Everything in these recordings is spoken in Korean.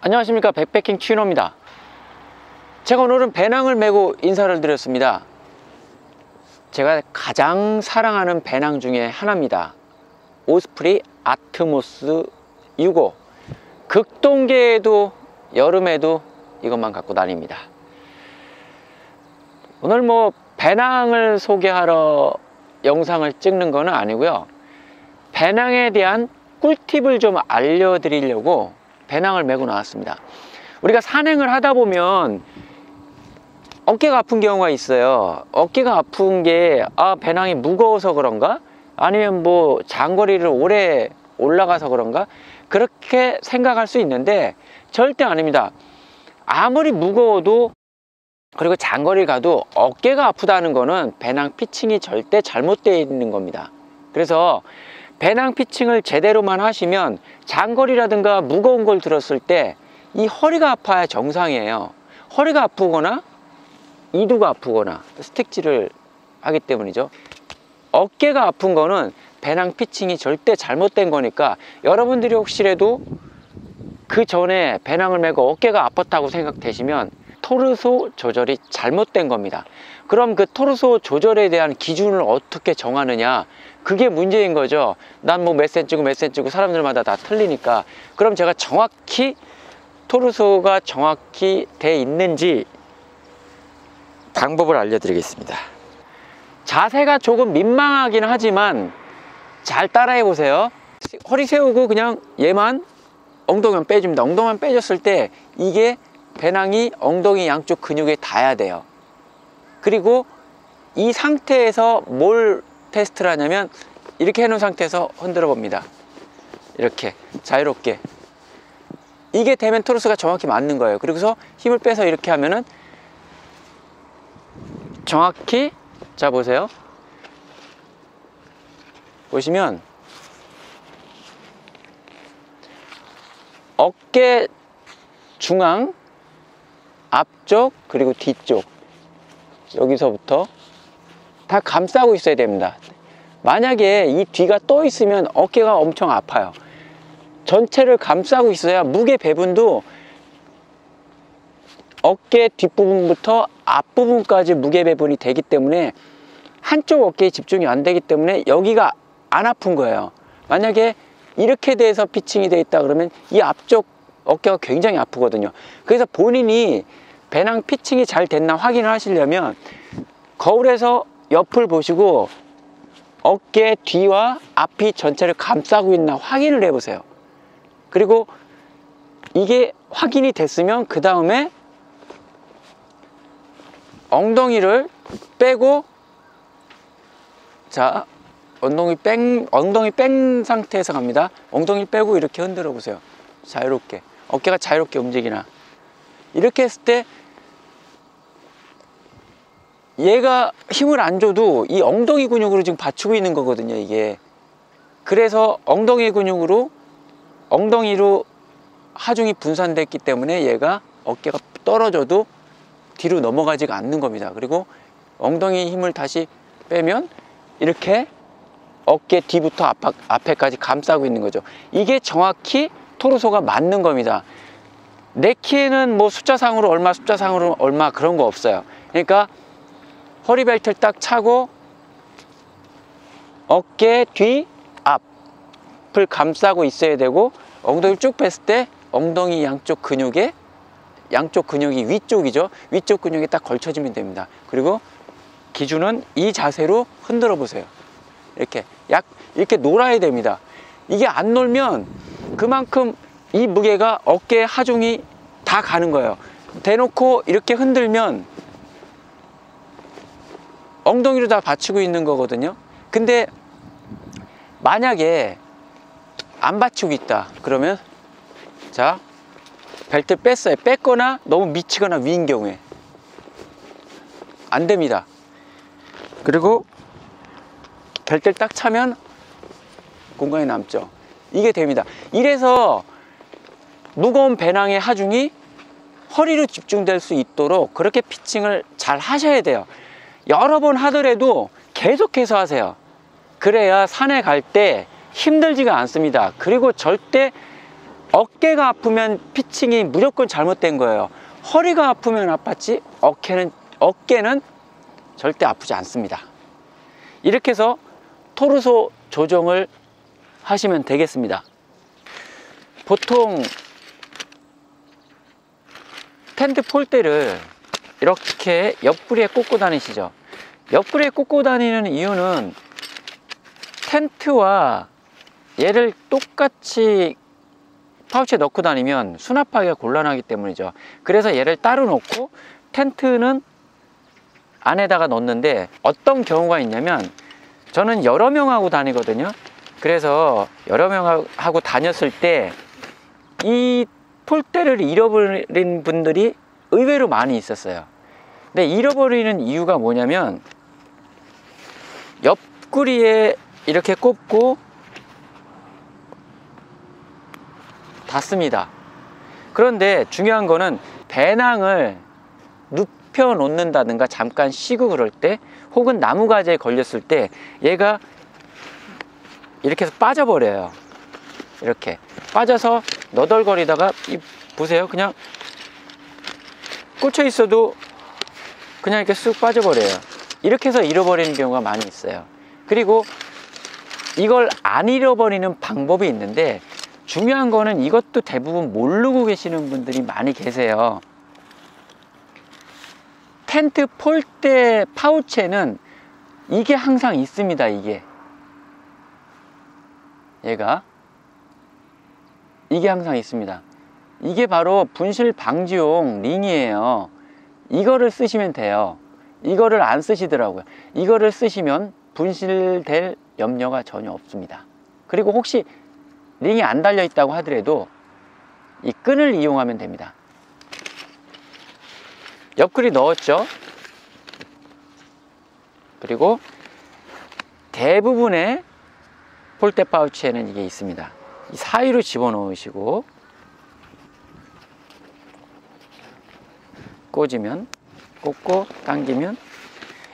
안녕하십니까, 백패킹 튜너입니다. 제가 오늘은 배낭을 메고 인사를 드렸습니다. 제가 가장 사랑하는 배낭 중에 하나입니다. 오스프리 아트모스 65. 극동계에도 여름에도 이것만 갖고 다닙니다. 오늘 배낭을 소개하러 영상을 찍는 건 아니고요, 배낭에 대한 꿀팁을 좀 알려드리려고 배낭을 메고 나왔습니다. 우리가 산행을 하다 보면 어깨가 아픈 경우가 있어요. 어깨가 아픈 게 배낭이 무거워서 그런가? 아니면 장거리를 오래 올라가서 그런가? 그렇게 생각할 수 있는데 절대 아닙니다. 아무리 무거워도, 그리고 장거리 가도 어깨가 아프다는 거는 배낭 피칭이 절대 잘못되어 있는 겁니다. 그래서 배낭 피칭을 제대로만 하시면 장거리라든가 무거운 걸 들었을 때 이 허리가 아파야 정상이에요. 허리가 아프거나 이두가 아프거나 스틱질을 하기 때문이죠. 어깨가 아픈 거는 배낭 피칭이 절대 잘못된 거니까, 여러분들이 혹시라도 그 전에 배낭을 메고 어깨가 아팠다고 생각되시면 토르소 조절이 잘못된 겁니다. 그럼 그 토르소 조절에 대한 기준을 어떻게 정하느냐, 그게 문제인 거죠. 난 몇 센치고 몇 센치고 사람들마다 다 틀리니까. 그럼 제가 정확히 토르소가 정확히 돼 있는지 방법을 알려드리겠습니다. 자세가 조금 민망하긴 하지만 잘 따라해 보세요. 허리 세우고 그냥 얘만 엉덩이만 빼줍니다. 엉덩이만 빼줬을 때 이게 배낭이 엉덩이 양쪽 근육에 닿아야 돼요. 그리고 이 상태에서 뭘 테스트를 하냐면, 이렇게 해놓은 상태에서 흔들어 봅니다. 이렇게 자유롭게. 이게 되면 토르스가 정확히 맞는 거예요. 그리고서 힘을 빼서 이렇게 하면은 정확히, 자 보세요. 보시면 어깨 중앙, 앞쪽, 그리고 뒤쪽, 여기서부터 다 감싸고 있어야 됩니다. 만약에 이 뒤가 떠 있으면 어깨가 엄청 아파요. 전체를 감싸고 있어야 무게 배분도 어깨 뒷부분부터 앞부분까지 무게 배분이 되기 때문에 한쪽 어깨에 집중이 안 되기 때문에 여기가 안 아픈 거예요. 만약에 이렇게 돼서 피칭이 돼 있다 그러면 이 앞쪽 어깨가 굉장히 아프거든요. 그래서 본인이 배낭 피칭이 잘 됐나 확인을 하시려면 거울에서 옆을 보시고 어깨 뒤와 앞이 전체를 감싸고 있나 확인을 해 보세요. 그리고 이게 확인이 됐으면 그 다음에 엉덩이를 빼고, 자, 엉덩이 뺀 상태에서 갑니다. 엉덩이 빼고 이렇게 흔들어 보세요. 자유롭게. 어깨가 자유롭게 움직이나. 이렇게 했을 때 얘가 힘을 안 줘도 이 엉덩이 근육으로 지금 받치고 있는 거거든요, 이게. 그래서 엉덩이로 하중이 분산됐기 때문에 얘가 어깨가 떨어져도 뒤로 넘어가지가 않는 겁니다. 그리고 엉덩이 힘을 다시 빼면 이렇게 어깨 뒤부터 앞에까지 감싸고 있는 거죠. 이게 정확히 토르소가 맞는 겁니다. 내 키에는 숫자상으로 얼마 그런 거 없어요. 그러니까 허리벨트를 딱 차고 어깨 뒤 앞을 감싸고 있어야 되고, 엉덩이를 쭉 뺐을 때 엉덩이 양쪽 근육이 위쪽이죠. 위쪽 근육에 딱 걸쳐주면 됩니다. 그리고 기준은 이 자세로 흔들어 보세요. 이렇게 놀아야 됩니다. 이게 안 놀면 그만큼 이 무게가 어깨에 하중이 다 가는 거예요. 대놓고 이렇게 흔들면 엉덩이로 다 받치고 있는 거거든요. 근데 만약에 안 받치고 있다 그러면, 자, 벨트 뺐어요. 뺐거나 너무 미치거나 위인 경우에 안 됩니다. 그리고 벨트를 딱 차면 공간이 남죠. 이게 됩니다. 이래서 무거운 배낭의 하중이 허리로 집중될 수 있도록 그렇게 피칭을 잘 하셔야 돼요. 여러 번 하더라도 계속해서 하세요. 그래야 산에 갈 때 힘들지가 않습니다. 그리고 절대 어깨가 아프면 피칭이 무조건 잘못된 거예요. 허리가 아프면 아팠지 어깨는 절대 아프지 않습니다. 이렇게 해서 토르소 조정을 하시면 되겠습니다. 보통 텐트 폴대를 이렇게 옆구리에 꽂고 다니시죠. 옆구리에 꽂고 다니는 이유는 텐트와 얘를 똑같이 파우치에 넣고 다니면 수납하기가 곤란하기 때문이죠. 그래서 얘를 따로 놓고 텐트는 안에다가 넣는데, 어떤 경우가 있냐면 저는 여러 명하고 다니거든요. 그래서 여러 명하고 다녔을 때 이 폴대를 잃어버린 분들이 의외로 많이 있었어요. 근데 잃어버리는 이유가 뭐냐면 옆구리에 이렇게 꽂고 닫습니다. 그런데 중요한 거는 배낭을 눕혀 놓는다든가 잠깐 쉬고 그럴 때, 혹은 나무가지에 걸렸을 때 얘가 이렇게 해서 빠져버려요. 이렇게 빠져서 너덜거리다가 보세요, 그냥 꽂혀 있어도 그냥 이렇게 쑥 빠져버려요. 이렇게 해서 잃어버리는 경우가 많이 있어요. 그리고 이걸 안 잃어버리는 방법이 있는데, 중요한 거는 이것도 대부분 모르고 계시는 분들이 많이 계세요. 텐트 폴대 파우치에는 이게 항상 있습니다. 이게 항상 있습니다. 이게 바로 분실 방지용 링이에요. 이거를 쓰시면 돼요. 이거를 안 쓰시더라고요. 이거를 쓰시면 분실될 염려가 전혀 없습니다. 그리고 혹시 링이 안 달려 있다고 하더라도 이 끈을 이용하면 됩니다. 옆구리 넣었죠. 그리고 대부분의 폴대 파우치에는 이게 있습니다. 이 사이로 집어넣으시고 꽂고 당기면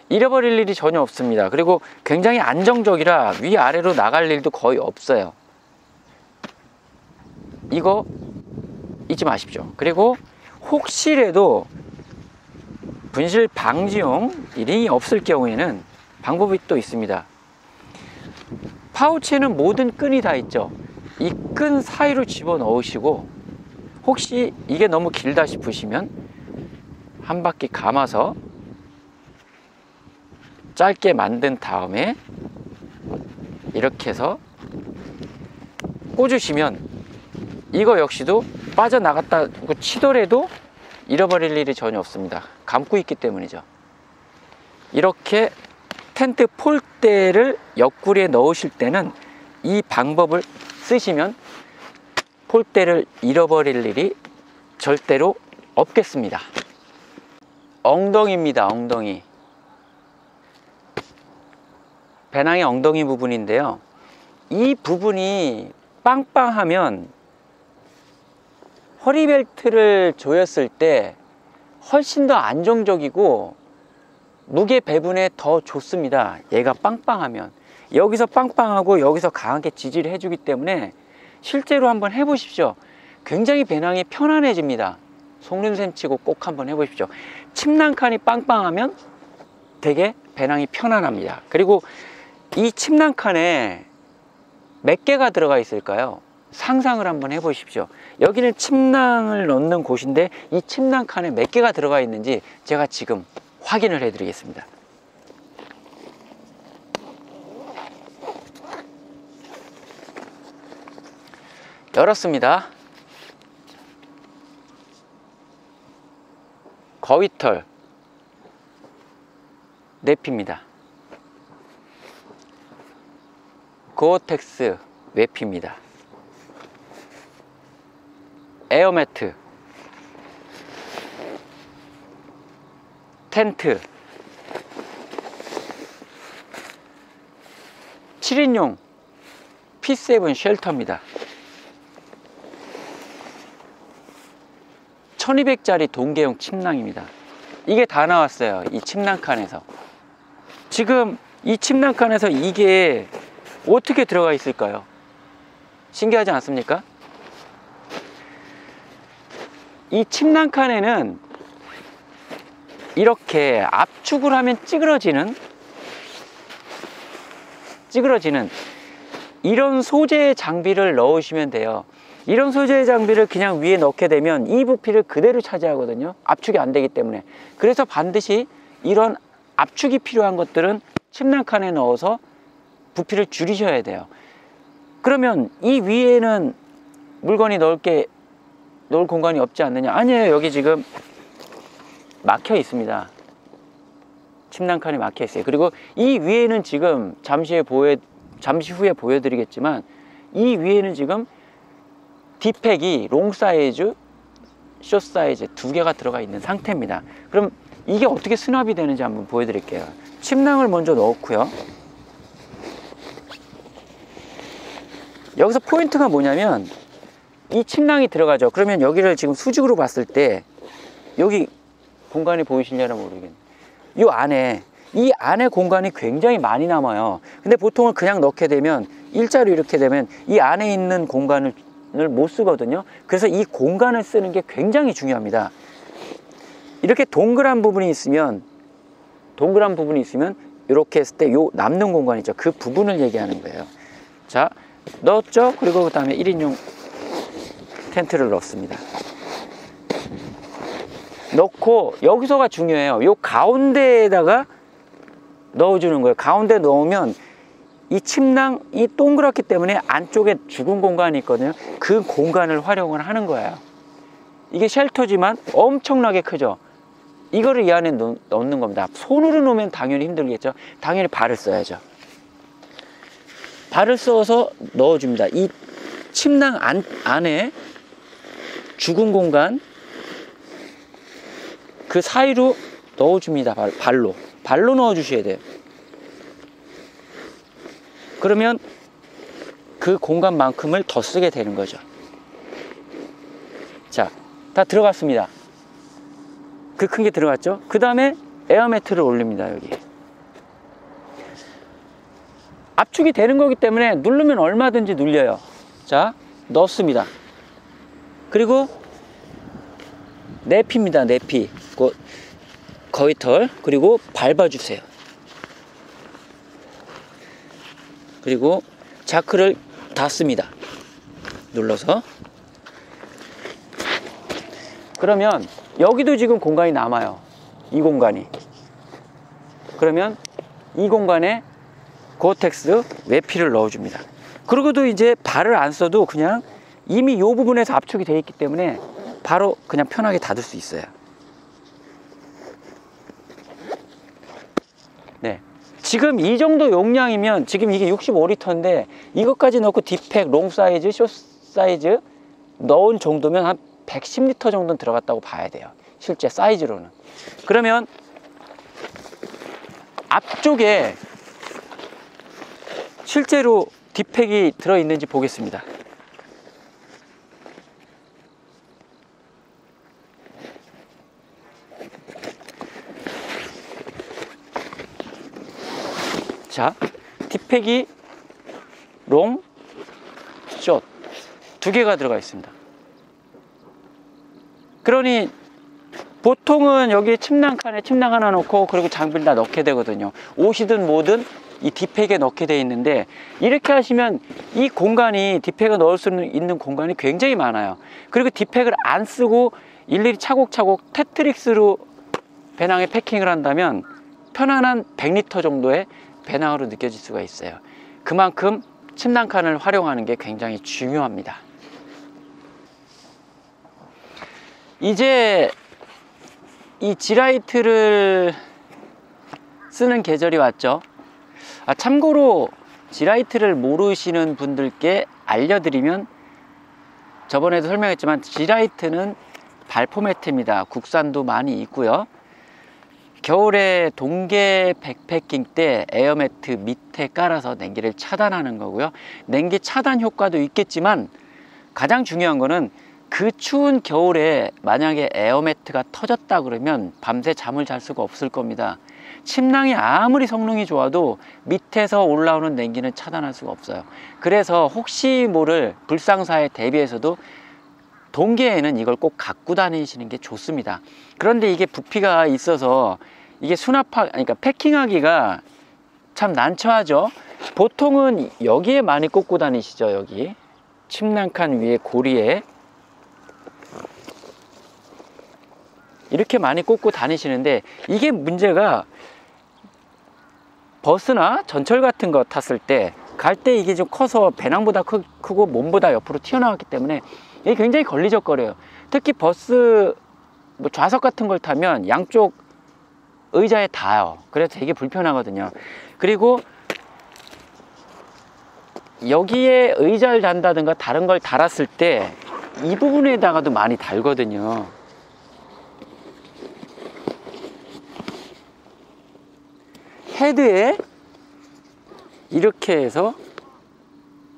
잃어버릴 일이 전혀 없습니다. 그리고 굉장히 안정적이라 위아래로 나갈 일도 거의 없어요. 이거 잊지 마십시오. 그리고 혹시라도 분실 방지용 링이 없을 경우에는 방법이 또 있습니다. 파우치에는 모든 끈이 다 있죠. 이 끈 사이로 집어 넣으시고, 혹시 이게 너무 길다 싶으시면 한 바퀴 감아서 짧게 만든 다음에 이렇게 해서 꽂으시면 이거 역시도 빠져나갔다고 치더라도 잃어버릴 일이 전혀 없습니다. 감고 있기 때문이죠. 이렇게 텐트 폴대를 옆구리에 넣으실 때는 이 방법을 쓰시면 폴대를 잃어버릴 일이 절대로 없겠습니다. 엉덩이입니다. 엉덩이. 배낭의 엉덩이 부분인데요. 이 부분이 빵빵하면 허리벨트를 조였을 때 훨씬 더 안정적이고 무게 배분에 더 좋습니다. 얘가 빵빵하면. 여기서 빵빵하고 여기서 강하게 지지를 해주기 때문에 실제로 한번 해보십시오. 굉장히 배낭이 편안해집니다. 속눈샘 치고 꼭 한번 해보십시오. 침낭칸이 빵빵하면 되게 배낭이 편안합니다. 그리고 이 침낭칸에 몇 개가 들어가 있을까요? 상상을 한번 해보십시오. 여기는 침낭을 넣는 곳인데 이 침낭칸에 몇 개가 들어가 있는지 제가 지금 확인을 해 드리겠습니다. 열었습니다. 거위털 4피입니다. 고어텍스 외피입니다. 에어매트, 텐트, 7인용 P7 쉘터입니다. 1200짜리 동계용 침낭입니다. 이게 다 나왔어요. 이 침낭칸에서. 지금 이 침낭칸에서 이게 어떻게 들어가 있을까요? 신기하지 않습니까? 이 침낭칸에는 이렇게 압축을 하면 찌그러지는 이런 소재의 장비를 넣으시면 돼요. 이런 소재의 장비를 그냥 위에 넣게 되면 이 부피를 그대로 차지하거든요. 압축이 안 되기 때문에. 그래서 반드시 이런 압축이 필요한 것들은 침낭칸에 넣어서 부피를 줄이셔야 돼요. 그러면 이 위에는 물건이 넣을 공간이 없지 않느냐? 아니에요. 여기 지금 막혀 있습니다. 침낭칸이 막혀 있어요. 그리고 이 위에는 지금 잠시 후에 보여드리겠지만 이 위에는 지금 뒷팩이 롱 사이즈, 숏 사이즈 두 개가 들어가 있는 상태입니다. 그럼 이게 어떻게 수납이 되는지 한번 보여드릴게요. 침낭을 먼저 넣고요. 여기서 포인트가 뭐냐면 이 침낭이 들어가죠. 그러면 여기를 지금 수직으로 봤을 때 여기 공간이 보이시려나 모르겠네요. 이 안에 공간이 굉장히 많이 남아요. 근데 보통은 그냥 넣게 되면 일자로 이렇게 되면 이 안에 있는 공간을 못 쓰거든요. 그래서 이 공간을 쓰는 게 굉장히 중요합니다. 이렇게 동그란 부분이 있으면 이렇게 했을 때 요 남는 공간 있죠. 그 부분을 얘기하는 거예요. 자, 넣었죠. 그리고 그 다음에 1인용 텐트를 넣습니다. 넣고 여기서가 중요해요. 요 가운데에다가 넣어주는 거예요. 가운데 넣으면 이 침낭이 동그랗기 때문에 안쪽에 죽은 공간이 있거든요. 그 공간을 활용을 하는 거예요. 이게 쉘터지만 엄청나게 크죠. 이거를 이 안에 넣는 겁니다. 손으로 놓으면 당연히 힘들겠죠. 당연히 발을 써야죠. 발을 써서 넣어줍니다. 이 침낭 안에 죽은 공간 그 사이로 넣어줍니다. 발로 넣어주셔야 돼요. 그러면 그 공간만큼을 더 쓰게 되는 거죠. 자, 다 들어갔습니다. 그 큰 게 들어갔죠. 그 다음에 에어매트를 올립니다. 여기 압축이 되는 거기 때문에 누르면 얼마든지 눌려요. 자, 넣습니다. 그리고 내피입니다. 내피 거위털. 그리고 밟아주세요. 그리고 자크를 닫습니다. 눌러서. 그러면 여기도 지금 공간이 남아요. 이 공간이. 그러면 이 공간에 고어텍스 외피를 넣어줍니다. 그리고도 이제 발을 안 써도 그냥 이미 이 부분에서 압축이 되어 있기 때문에 바로 그냥 편하게 닫을 수 있어요. 네. 지금 이 정도 용량이면 지금 이게 65리터인데 이것까지 넣고 딥팩, 롱 사이즈, 숏 사이즈 넣은 정도면 한 110리터 정도는 들어갔다고 봐야 돼요. 실제 사이즈로는. 그러면 앞쪽에 실제로 딥팩이 들어있는지 보겠습니다. 자, 딥팩이 롱, 숏 두 개가 들어가 있습니다. 그러니 보통은 여기 침낭칸에 침낭 하나 넣고 그리고 장비를 다 넣게 되거든요. 옷이든 뭐든 이 딥팩에 넣게 돼 있는데 이렇게 하시면 이 공간이 딥팩에 넣을 수 있는 공간이 굉장히 많아요. 그리고 딥팩을 안 쓰고 일일이 차곡차곡 테트릭스로 배낭에 패킹을 한다면 편안한 100리터 정도의 배낭으로 느껴질 수가 있어요. 그만큼 침낭칸을 활용하는 게 굉장히 중요합니다. 이제 이 지라이트를 쓰는 계절이 왔죠. 참고로 지라이트를 모르시는 분들께 알려드리면, 저번에도 설명했지만 지라이트는 발포 매트입니다. 국산도 많이 있고요. 겨울에 동계 백패킹 때 에어매트 밑에 깔아서 냉기를 차단하는 거고요. 냉기 차단 효과도 있겠지만 가장 중요한 거는 그 추운 겨울에 만약에 에어매트가 터졌다 그러면 밤새 잠을 잘 수가 없을 겁니다. 침낭이 아무리 성능이 좋아도 밑에서 올라오는 냉기는 차단할 수가 없어요. 그래서 혹시 모를 불상사에 대비해서도 동계에는 이걸 꼭 갖고 다니시는 게 좋습니다. 그런데 이게 부피가 있어서 이게 그러니까 패킹하기가 참 난처하죠. 보통은 여기에 많이 꽂고 다니시죠. 여기 침낭칸 위에 고리에 이렇게 많이 꽂고 다니시는데, 이게 문제가 버스나 전철 같은 거 탔을 때 갈 때 이게 좀 커서 배낭보다 크고 몸보다 옆으로 튀어나왔기 때문에 이게 굉장히 걸리적거려요. 특히 버스 뭐 좌석 같은 걸 타면 양쪽 의자에 닿아요. 그래서 되게 불편하거든요. 그리고 여기에 의자를 단다든가 다른 걸 달았을 때 이 부분에다가도 많이 달거든요. 헤드에 이렇게 해서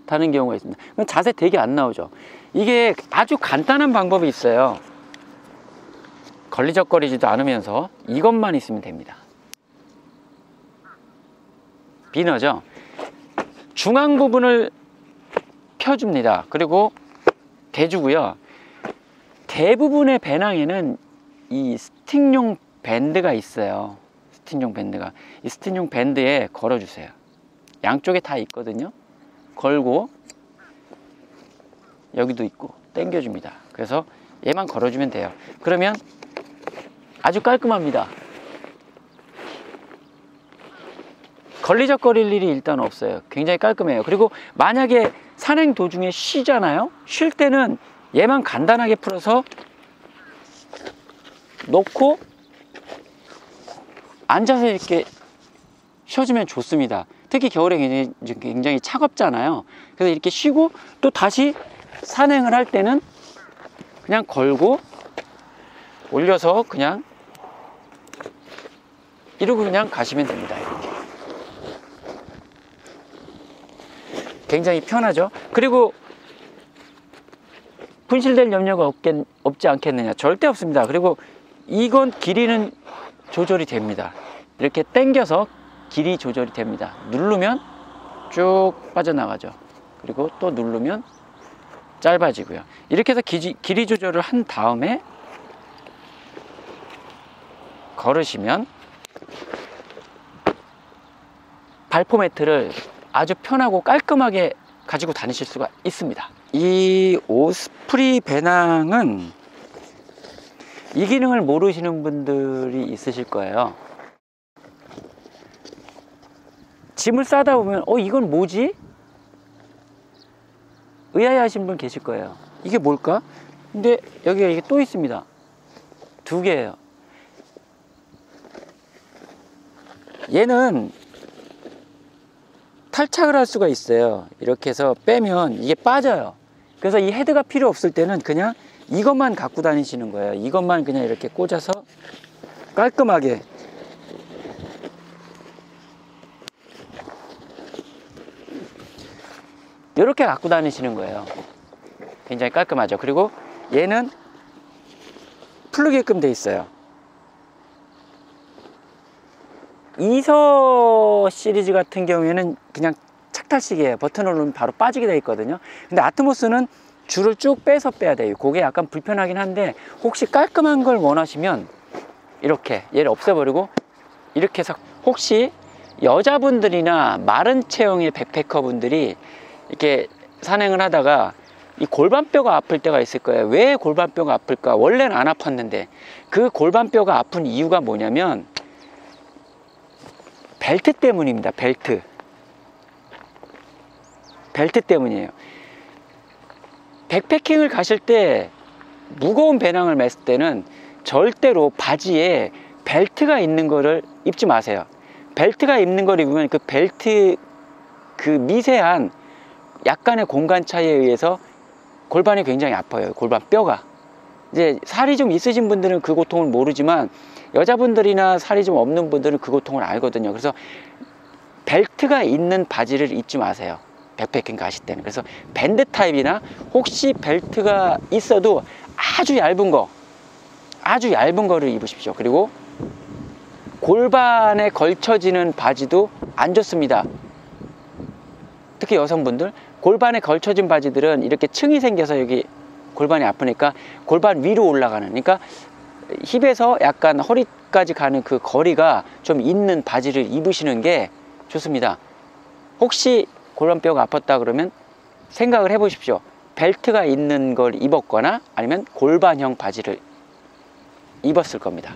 다는 경우가 있습니다. 그럼 자세 되게 안 나오죠. 이게 아주 간단한 방법이 있어요. 걸리적거리지도 않으면서 이것만 있으면 됩니다. 비너죠. 중앙 부분을 펴줍니다. 그리고 대주고요. 대부분의 배낭에는 이 스틱용 밴드가 있어요. 스틱용 밴드가. 이 스틱용 밴드에 걸어주세요. 양쪽에 다 있거든요. 걸고 여기도 있고 당겨줍니다. 그래서 얘만 걸어주면 돼요. 그러면 아주 깔끔합니다. 걸리적거릴 일이 일단 없어요. 굉장히 깔끔해요. 그리고 만약에 산행 도중에 쉬잖아요. 쉴 때는 얘만 간단하게 풀어서 놓고 앉아서 이렇게 쉬어주면 좋습니다. 특히 겨울에 굉장히 차갑잖아요. 그래서 이렇게 쉬고 또 다시 산행을 할 때는 그냥 걸고 올려서 그냥 이러고 그냥 가시면 됩니다. 이렇게. 굉장히 편하죠. 그리고 분실될 염려가 없지 않겠느냐? 절대 없습니다. 그리고 이건 길이는 조절이 됩니다. 이렇게 당겨서 길이 조절이 됩니다. 누르면 쭉 빠져나가죠. 그리고 또 누르면 짧아지고요. 이렇게 해서 길이 조절을 한 다음에 걸으시면 발포 매트를 아주 편하고 깔끔하게 가지고 다니실 수가 있습니다. 이 오스프리 배낭은 이 기능을 모르시는 분들이 있으실 거예요. 짐을 싸다 보면 이건 뭐지? 의아해 하신 분 계실 거예요. 이게 뭘까? 근데 여기가 이게 또 있습니다. 두 개예요. 얘는 탈착을 할 수가 있어요. 이렇게 해서 빼면 이게 빠져요. 그래서 이 헤드가 필요 없을 때는 그냥 이것만 갖고 다니시는 거예요. 이것만 그냥 이렇게 꽂아서 깔끔하게 이렇게 갖고 다니시는 거예요. 굉장히 깔끔하죠. 그리고 얘는 풀르게끔 돼 있어요. 이서 시리즈 같은 경우에는 그냥 착탈식이에요. 버튼을 누르면 바로 빠지게 돼 있거든요. 근데 아트모스는 줄을 쭉 빼서 빼야 돼요. 그게 약간 불편하긴 한데 혹시 깔끔한 걸 원하시면 이렇게 얘를 없애버리고 이렇게 해서, 혹시 여자분들이나 마른 체형의 백패커 분들이 이렇게 산행을 하다가 이 골반뼈가 아플 때가 있을 거예요. 왜 골반뼈가 아플까? 원래는 안 아팠는데 그 골반뼈가 아픈 이유가 뭐냐면 벨트 때문입니다. 벨트 때문이에요. 백패킹을 가실 때 무거운 배낭을 맸을 때는 절대로 바지에 벨트가 있는 거를 입지 마세요. 벨트가 있는 걸 입으면 그 벨트 그 미세한 약간의 공간 차이에 의해서 골반이 굉장히 아파요. 골반 뼈가. 이제 살이 좀 있으신 분들은 그 고통을 모르지만 여자분들이나 살이 좀 없는 분들은 그 고통을 알거든요. 그래서 벨트가 있는 바지를 입지 마세요. 백패킹 가실 때는. 그래서 밴드 타입이나 혹시 벨트가 있어도 아주 얇은 거를 입으십시오. 그리고 골반에 걸쳐지는 바지도 안 좋습니다. 특히 여성분들 골반에 걸쳐진 바지들은 이렇게 층이 생겨서 여기 골반이 아프니까 골반 위로 올라가는, 그러니까 힙에서 약간 허리까지 가는 그 거리가 좀 있는 바지를 입으시는 게 좋습니다. 혹시 골반뼈가 아팠다 그러면 생각을 해 보십시오. 벨트가 있는 걸 입었거나 아니면 골반형 바지를 입었을 겁니다.